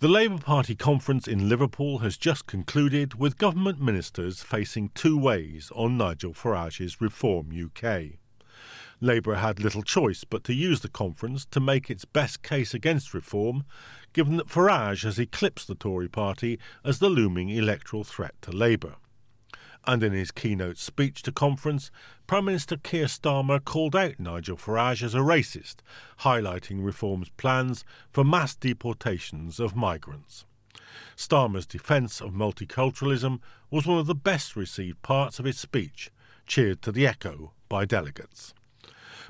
The Labour Party conference in Liverpool has just concluded, with government ministers facing two ways on Nigel Farage's Reform UK. Labour had little choice but to use the conference to make its best case against reform, given that Farage has eclipsed the Tory party as the looming electoral threat to Labour. And in his keynote speech to conference, Prime Minister Keir Starmer called out Nigel Farage as a racist, highlighting Reform's plans for mass deportations of migrants. Starmer's defence of multiculturalism was one of the best received parts of his speech, cheered to the echo by delegates.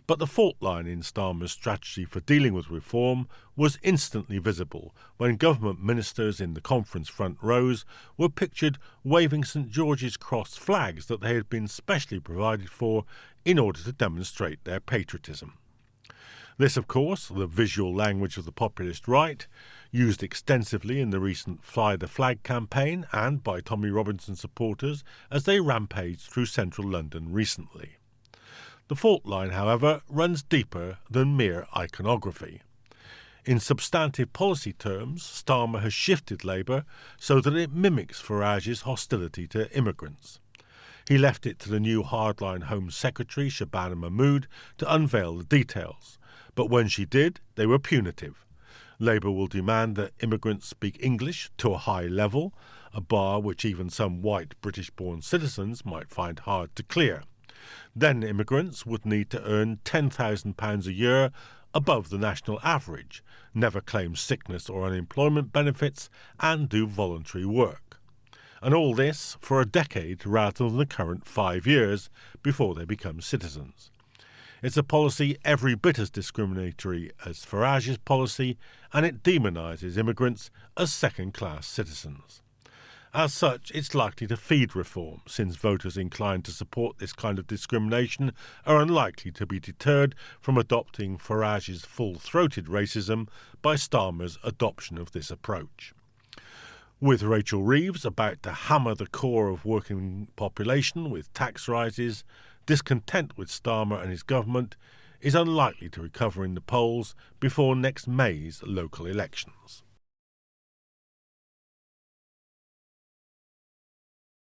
But the fault line in Starmer's strategy for dealing with reform was instantly visible when government ministers in the conference front rows were pictured waving St George's Cross flags that they had been specially provided for in order to demonstrate their patriotism. This, of course, the visual language of the populist right, used extensively in the recent Fly the Flag campaign and by Tommy Robinson supporters as they rampaged through central London recently. The fault line, however, runs deeper than mere iconography. In substantive policy terms, Starmer has shifted Labour so that it mimics Farage's hostility to immigrants. He left it to the new hardline Home Secretary, Shabana Mahmood, to unveil the details. But when she did, they were punitive. Labour will demand that immigrants speak English to a high level, a bar which even some white British-born citizens might find hard to clear. Then immigrants would need to earn £10,000 a year above the national average, never claim sickness or unemployment benefits, and do voluntary work. And all this for a decade rather than the current 5 years before they become citizens. It's a policy every bit as discriminatory as Farage's policy, and it demonises immigrants as second-class citizens. As such, it's likely to feed reform, since voters inclined to support this kind of discrimination are unlikely to be deterred from adopting Farage's full-throated racism by Starmer's adoption of this approach. With Rachel Reeves about to hammer the core of working population with tax rises, discontent with Starmer and his government is unlikely to recover in the polls before next May's local elections.